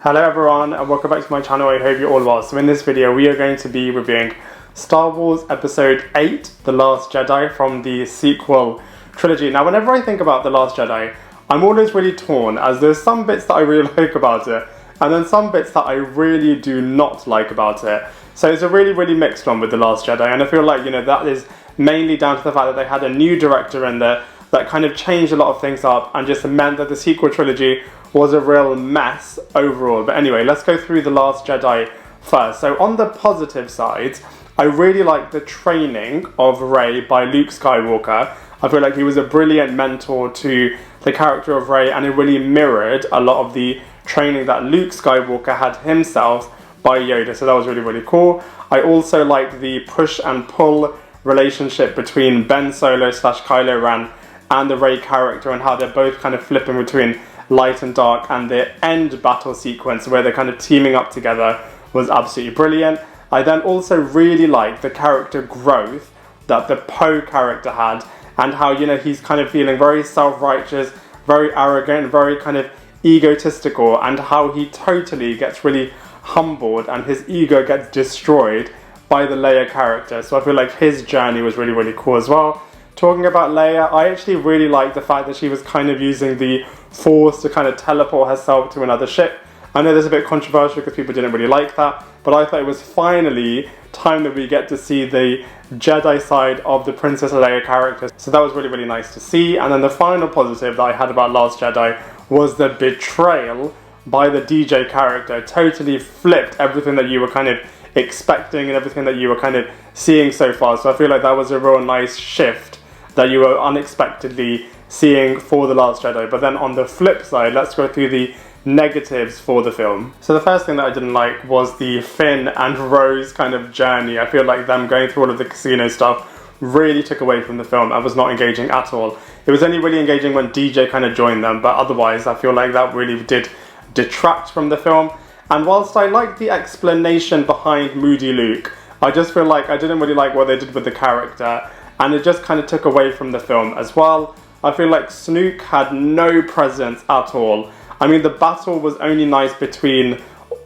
Hello everyone and welcome back to my channel. I hope you're all well. So in this video we are going to be reviewing Star Wars Episode 8, The Last Jedi from the sequel trilogy. Now whenever I think about The Last Jedi, I'm always really torn, as there's some bits that I really like about it and then some bits that I really do not like about it. So it's a really mixed one with The Last Jedi, and I feel like, that is mainly down to the fact that they had a new director in there that kind of changed a lot of things up and just meant that the sequel trilogy was a real mess overall. But anyway, let's go through The Last Jedi first. So on the positive side, I really like the training of Rey by Luke Skywalker. I feel like he was a brilliant mentor to the character of Rey, and it really mirrored a lot of the training that Luke Skywalker had himself by Yoda. So that was really cool. I also liked the push and pull relationship between Ben Solo / Kylo Ren and the Rey character, and how they're both kind of flipping between light and dark, and the end battle sequence where they're kind of teaming up together was absolutely brilliant. I then also really liked the character growth that the Poe character had, and how, he's kind of feeling very self-righteous, very arrogant, very kind of egotistical, and how he totally gets really humbled and his ego gets destroyed by the Leia character. So I feel like his journey was really cool as well. Talking about Leia, I actually really liked the fact that she was kind of using the Force to kind of teleport herself to another ship. I know there's a bit controversial because people didn't really like that, but I thought it was finally time that we get to see the Jedi side of the Princess Leia character. So that was really nice to see. And then the final positive that I had about Last Jedi was the betrayal by the DJ character. Totally flipped everything that you were kind of expecting and everything that you were kind of seeing so far. So I feel like that was a real nice shift that you were unexpectedly seeing for The Last Jedi. But then on the flip side, let's go through the negatives for the film. So the first thing that I didn't like was the Finn and Rose kind of journey. I feel like them going through all of the casino stuff really took away from the film and was not engaging at all. It was only really engaging when DJ kind of joined them, but otherwise I feel like that really did detract from the film. And whilst I liked the explanation behind Moody Luke, I just feel like I didn't really like what they did with the character, and it just kind of took away from the film as well. I feel like Snoke had no presence at all. I mean, the battle was only nice between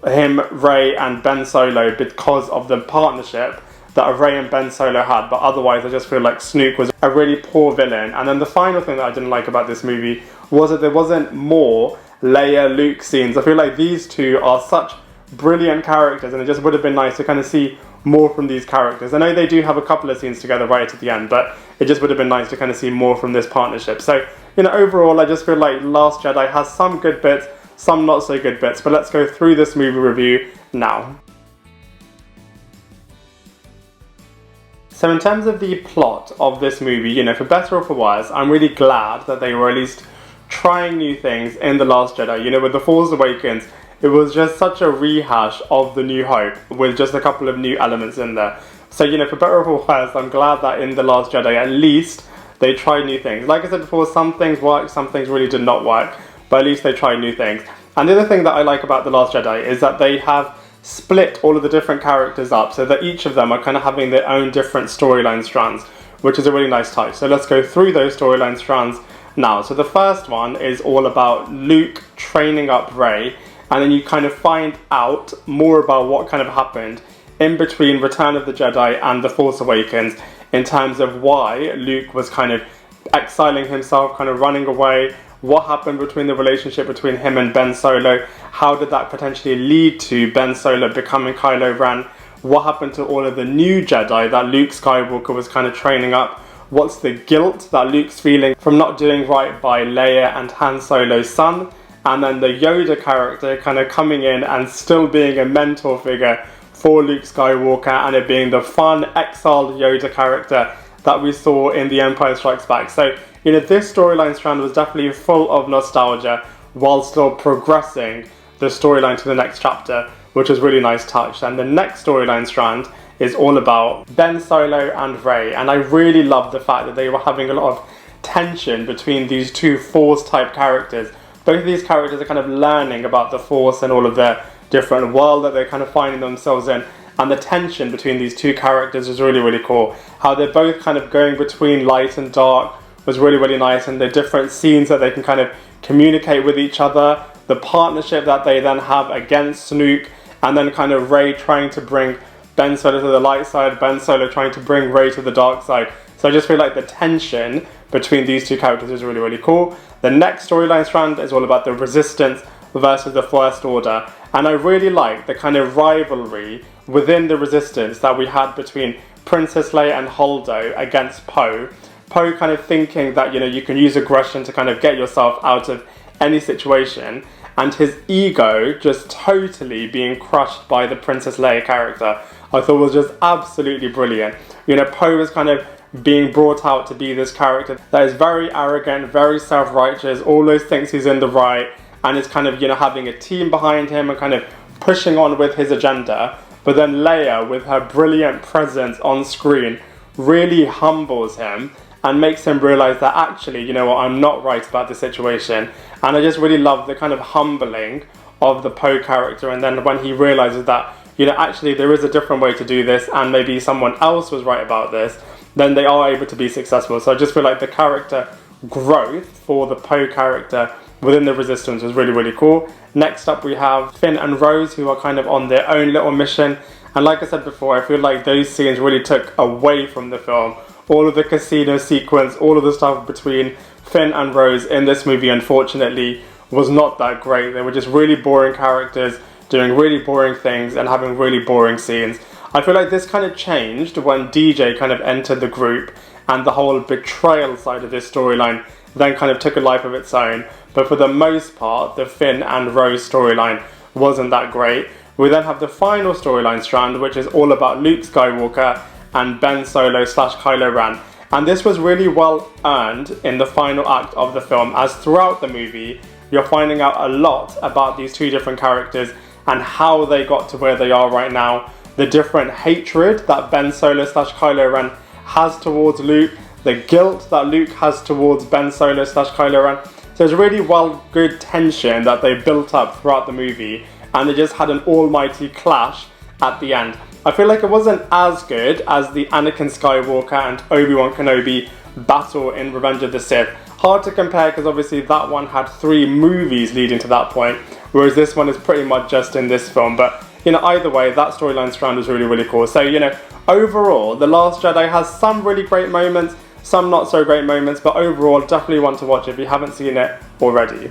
him, Rey and Ben Solo because of the partnership that Rey and Ben Solo had, but otherwise I just feel like Snoke was a really poor villain. And then the final thing that I didn't like about this movie was that there wasn't more Leia Luke scenes. I feel like these two are such brilliant characters, and it just would have been nice to kind of see more from these characters. I know they do have a couple of scenes together right at the end, but it just would have been nice to kind of see more from this partnership. So, overall I just feel like Last Jedi has some good bits, some not so good bits, but let's go through this movie review now. So in terms of the plot of this movie, for better or for worse, I'm really glad that they were at least trying new things in The Last Jedi. With The Force Awakens, it was just such a rehash of The New Hope with just a couple of new elements in there. So, for better or for worse, I'm glad that in The Last Jedi, at least, they tried new things. Like I said before, some things worked, some things really did not work, but at least they tried new things. And the other thing that I like about The Last Jedi is that they have split all of the different characters up so that each of them are kind of having their own different storyline strands, which is a really nice touch. So let's go through those storyline strands now. So the first one is all about Luke training up Rey, and then you kind of find out more about what kind of happened in between Return of the Jedi and The Force Awakens, in terms of why Luke was kind of exiling himself, kind of running away, what happened between the relationship between him and Ben Solo, how did that potentially lead to Ben Solo becoming Kylo Ren, what happened to all of the new Jedi that Luke Skywalker was kind of training up, what's the guilt that Luke's feeling from not doing right by Leia and Han Solo's son, and then the Yoda character kind of coming in and still being a mentor figure for Luke Skywalker, and it being the fun, exiled Yoda character that we saw in The Empire Strikes Back. So, this storyline strand was definitely full of nostalgia while still progressing the storyline to the next chapter, which was really nice touch. And the next storyline strand is all about Ben Solo and Rey, and I really love the fact that they were having a lot of tension between these two Force-type characters. Both of these characters are kind of learning about the Force and all of their different world that they're kind of finding themselves in, and the tension between these two characters is really cool. How they're both kind of going between light and dark was really nice, and the different scenes that they can kind of communicate with each other the partnership that they then have against Luke, and then kind of Rey trying to bring Ben Solo to the light side, Ben Solo trying to bring Rey to the dark side. So I just feel like the tension between these two characters is really, really cool. The next storyline strand is all about the Resistance versus the First Order, and I really like the kind of rivalry within the Resistance that we had between Princess Leia and Holdo against Poe. Poe kind of thinking that, you know, you can use aggression to kind of get yourself out of any situation, and his ego just totally being crushed by the Princess Leia character, I thought was just absolutely brilliant. You know, Poe is kind of being brought out to be this character that is very arrogant, very self-righteous, always thinks he's in the right, and is kind of, you know, having a team behind him and kind of pushing on with his agenda. But then Leia, with her brilliant presence on screen, really humbles him and makes him realise that actually, you know what, I'm not right about the situation. And I just really love the kind of humbling of the Poe character, and then when he realises that, you know, actually there is a different way to do this and maybe someone else was right about this, then they are able to be successful. So I just feel like the character growth for the Poe character within the Resistance was really, really cool. Next up we have Finn and Rose, who are kind of on their own little mission. And like I said before, I feel like those scenes really took away from the film. All of the casino sequence, all of the stuff between Finn and Rose in this movie, unfortunately, was not that great. They were just really boring characters, doing really boring things and having really boring scenes. I feel like this kind of changed when DJ kind of entered the group, and the whole betrayal side of this storyline then kind of took a life of its own. But for the most part, the Finn and Rose storyline wasn't that great. We then have the final storyline strand, which is all about Luke Skywalker and Ben Solo / Kylo Ren. And this was really well earned in the final act of the film, as throughout the movie, you're finding out a lot about these two different characters and how they got to where they are right now. The different hatred that Ben Solo / Kylo Ren has towards Luke, the guilt that Luke has towards Ben Solo / Kylo Ren. So it's really good tension that they built up throughout the movie, and they just had an almighty clash at the end. I feel like it wasn't as good as the Anakin Skywalker and Obi-Wan Kenobi battle in Revenge of the Sith. Hard to compare because obviously that one had 3 movies leading to that point, whereas this one is pretty much just in this film. But, you know, either way, that storyline strand was really, really cool. So, you know, overall, The Last Jedi has some really great moments, some not so great moments, but overall, definitely want to watch it if you haven't seen it already.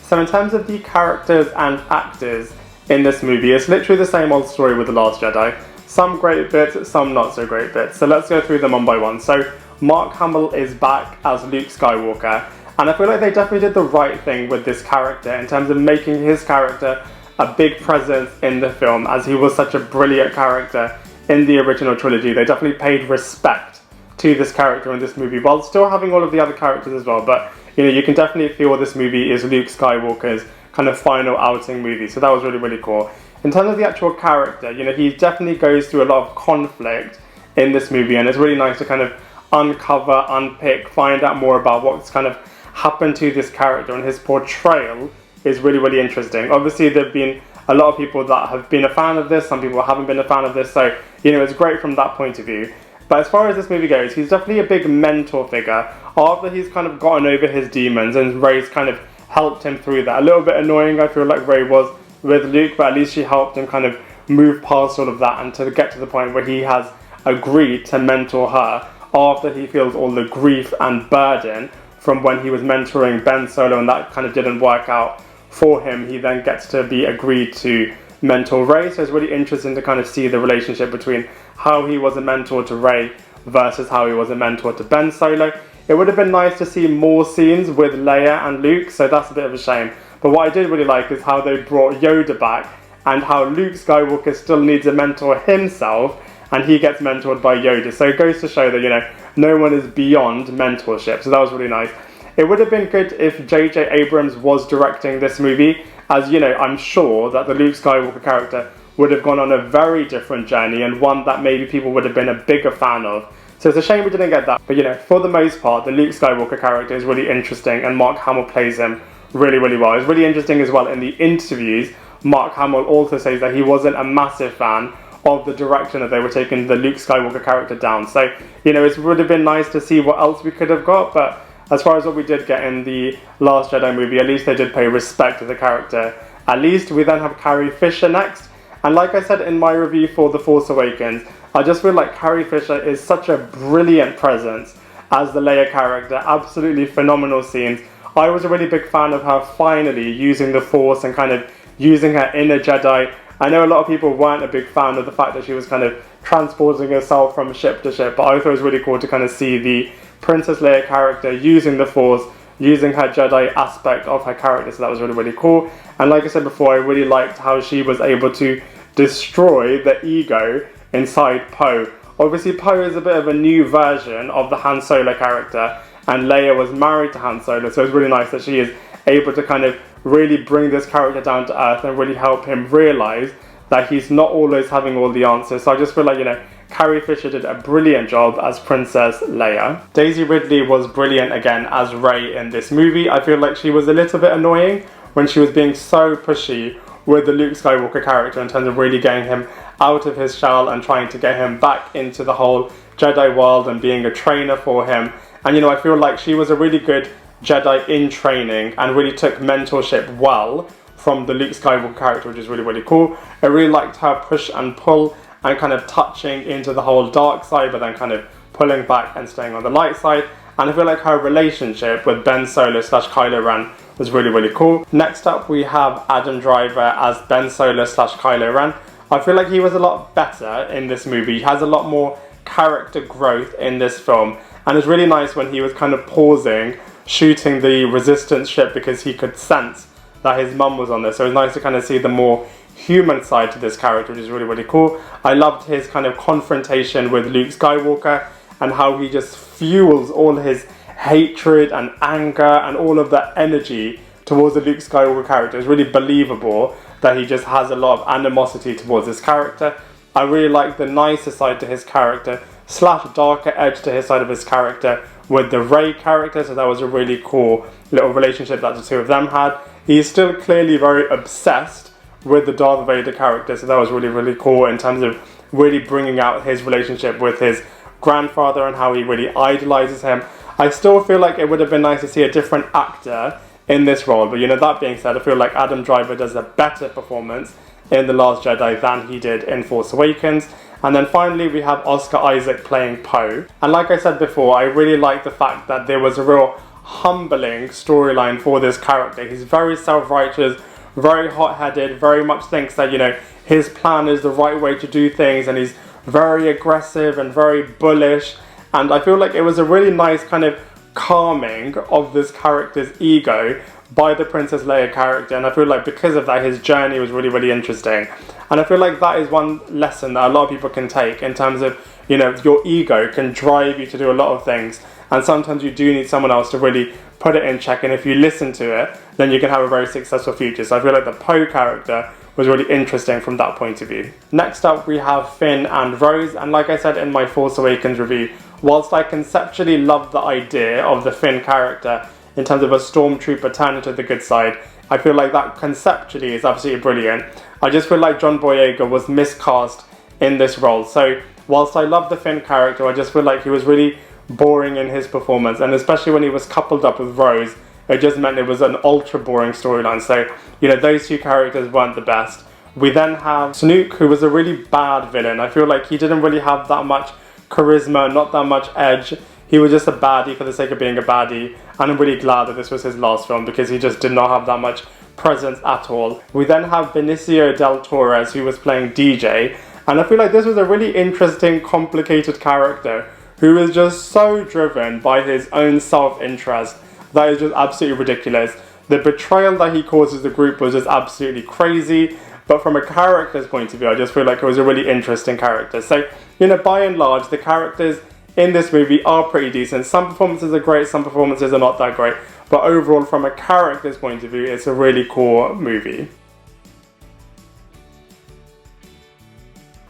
So in terms of the characters and actors in this movie, it's literally the same old story with The Last Jedi. Some great bits, some not so great bits. So let's go through them one by one. So Mark Hamill is back as Luke Skywalker, and I feel like they definitely did the right thing with this character in terms of making his character a big presence in the film, as he was such a brilliant character in the original trilogy. They definitely paid respect to this character in this movie, while still having all of the other characters as well. But, you know, you can definitely feel this movie is Luke Skywalker's kind of final outing movie. So that was really, really cool. In terms of the actual character, you know, he definitely goes through a lot of conflict in this movie, and it's really nice to kind of uncover, unpick, find out more about what's kind of happened to this character, and his portrayal is really, really interesting. Obviously, there have been a lot of people that have been a fan of this, some people haven't been a fan of this, so, you know, it's great from that point of view. But as far as this movie goes, he's definitely a big mentor figure. After he's kind of gotten over his demons, and Rey's kind of helped him through that. A little bit annoying, I feel like Rey was with Luke, but at least she helped him kind of move past all of that and to get to the point where he has agreed to mentor her after he feels all the grief and burden from when he was mentoring Ben Solo and that kind of didn't work out for him. He then gets to be agreed to mentor Rey, so it's really interesting to kind of see the relationship between how he was a mentor to Rey versus how he was a mentor to Ben Solo. It would have been nice to see more scenes with Leia and Luke, so that's a bit of a shame. But what I did really like is how they brought Yoda back, and how Luke Skywalker still needs a mentor himself, and he gets mentored by Yoda. So it goes to show that, you know, no one is beyond mentorship, so that was really nice. It would have been good if J.J. Abrams was directing this movie, as, you know, I'm sure that the Luke Skywalker character would have gone on a very different journey, and one that maybe people would have been a bigger fan of. So it's a shame we didn't get that. But, you know, for the most part, the Luke Skywalker character is really interesting, and Mark Hamill plays him really, really well. It's really interesting as well, in the interviews, Mark Hamill also says that he wasn't a massive fan of the direction that they were taking the Luke Skywalker character down. So, you know, it would have been nice to see what else we could have got, but as far as what we did get in the Last Jedi movie, at least they did pay respect to the character. At least we then have Carrie Fisher next. And like I said in my review for The Force Awakens, I just feel like Carrie Fisher is such a brilliant presence as the Leia character. Absolutely phenomenal scenes. I was a really big fan of her finally using the Force and kind of using her inner Jedi. I know a lot of people weren't a big fan of the fact that she was kind of transporting herself from ship to ship, but I thought it was really cool to kind of see the Princess Leia character using the Force, using her Jedi aspect of her character, so that was really, really cool. And like I said before, I really liked how she was able to destroy the ego inside Poe. Obviously, Poe is a bit of a new version of the Han Solo character, and Leia was married to Han Solo, so it's really nice that she is able to kind of really bring this character down to earth and really help him realize that he's not always having all the answers. So I just feel like, you know, Carrie Fisher did a brilliant job as Princess Leia. Daisy Ridley was brilliant again as Rey in this movie. I feel like she was a little bit annoying when she was being so pushy with the Luke Skywalker character in terms of really getting him out of his shell and trying to get him back into the whole Jedi world and being a trainer for him. And, you know, I feel like she was a really good Jedi in training and really took mentorship well from the Luke Skywalker character, which is really, really cool. I really liked her push and pull and kind of touching into the whole dark side, but then kind of pulling back and staying on the light side. And I feel like her relationship with Ben Solo / Kylo Ren was really, really cool. Next up, we have Adam Driver as Ben Solo / Kylo Ren. I feel like he was a lot better in this movie. He has a lot more character growth in this film. And it's really nice when he was kind of pausing, shooting the Resistance ship because he could sense that his mum was on there. So it was nice to kind of see the more human side to this character, which is really, really cool. I loved his kind of confrontation with Luke Skywalker and how he just fuels all his hatred and anger and all of that energy towards the Luke Skywalker character. It's really believable that he just has a lot of animosity towards this character. I really like the nicer side to his character / darker edge to his side of his character with the Rey character, so that was a really cool little relationship that the two of them had. He's still clearly very obsessed with the Darth Vader character, so that was really, really cool in terms of really bringing out his relationship with his grandfather and how he really idolizes him. I still feel like it would have been nice to see a different actor in this role, but you know, that being said, I feel like Adam Driver does a better performance in The Last Jedi than he did in Force Awakens. And then finally we have Oscar Isaac playing Poe. And like I said before, I really like the fact that there was a real humbling storyline for this character. He's very self-righteous, very hot-headed, very much thinks that, you know, his plan is the right way to do things, and he's very aggressive and very bullish. And I feel like it was a really nice kind of calming of this character's ego by the Princess Leia character, and I feel like because of that his journey was really, really interesting. And I feel like that is one lesson that a lot of people can take in terms of, you know, your ego can drive you to do a lot of things, and sometimes you do need someone else to really put it in check, and if you listen to it, then you can have a very successful future. So I feel like the Poe character was really interesting from that point of view. Next up we have Finn and Rose, and like I said in my Force Awakens review, whilst I conceptually love the idea of the Finn character in terms of a stormtrooper turning to the good side, I feel like that conceptually is absolutely brilliant. I just feel like John Boyega was miscast in this role. So whilst I love the Finn character, I just feel like he was really boring in his performance, and especially when he was coupled up with Rose, it just meant it was an ultra boring storyline. So, you know, those two characters weren't the best. We then have Snoke, who was a really bad villain. I feel like he didn't really have that much charisma, not that much edge. He was just a baddie for the sake of being a baddie, and I'm really glad that this was his last film because he just did not have that much presence at all. We then have Benicio del Toro, who was playing DJ, and I feel like this was a really interesting, complicated character who is just so driven by his own self-interest that is just absolutely ridiculous. The betrayal that he causes the group was just absolutely crazy, but from a character's point of view, I just feel like it was a really interesting character. So, you know, by and large, the characters in this movie are pretty decent. Some performances are great, some performances are not that great, but overall, from a character's point of view, it's a really cool movie.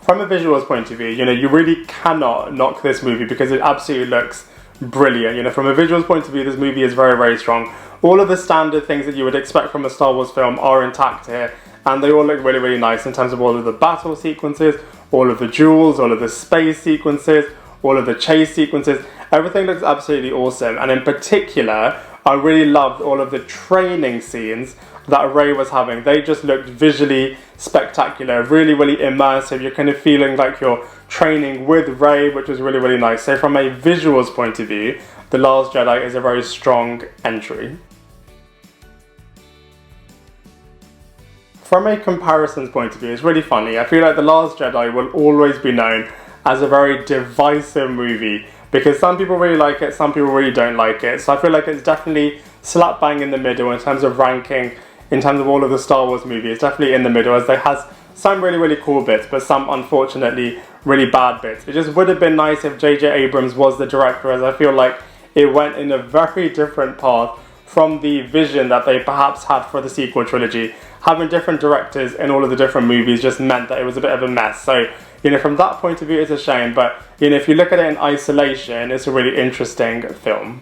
From a visuals point of view, you know, you really cannot knock this movie because it absolutely looks brilliant. You know, from a visuals point of view, this movie is very, very strong. All of the standard things that you would expect from a Star Wars film are intact here, and they all look really, really nice in terms of all of the battle sequences, all of the duels, all of the space sequences, all of the chase sequences, everything looks absolutely awesome. And in particular, I really loved all of the training scenes that Rey was having. They just looked visually spectacular, really, really immersive. You're kind of feeling like you're training with Rey, which was really, really nice. So from a visuals point of view, The Last Jedi is a very strong entry. From a comparisons point of view, it's really funny. I feel like The Last Jedi will always be known as a very divisive movie because some people really like it, some people really don't like it. So I feel like it's definitely slap bang in the middle in terms of ranking, in terms of all of the Star Wars movies. It's definitely in the middle, as there has some really, really cool bits, but some unfortunately really bad bits. It just would have been nice if J.J. Abrams was the director, as I feel like it went in a very different path from the vision that they perhaps had for the sequel trilogy. Having different directors in all of the different movies just meant that it was a bit of a mess. So, from that point of view, it's a shame. But, if you look at it in isolation, it's a really interesting film.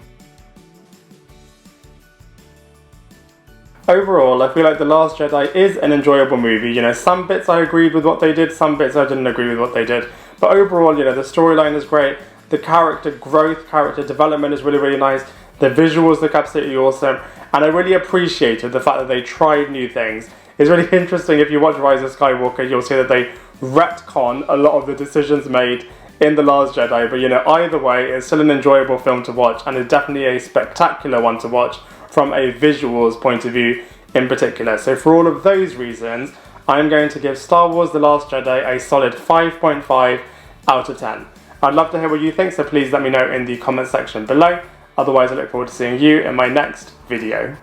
Overall, I feel like The Last Jedi is an enjoyable movie. Some bits I agreed with what they did, some bits I didn't agree with what they did. But overall, the storyline is great. The character growth, character development is really, really nice. The visuals look absolutely awesome. And I really appreciated the fact that they tried new things. It's really interesting, if you watch Rise of Skywalker, you'll see that they retcon a lot of the decisions made in The Last Jedi. But either way, it's still an enjoyable film to watch, and it's definitely a spectacular one to watch from a visuals point of view in particular. So for all of those reasons, I'm going to give Star Wars The Last Jedi a solid 5.5 out of 10. I'd love to hear what you think, so please let me know in the comment section below. Otherwise, I look forward to seeing you in my next video.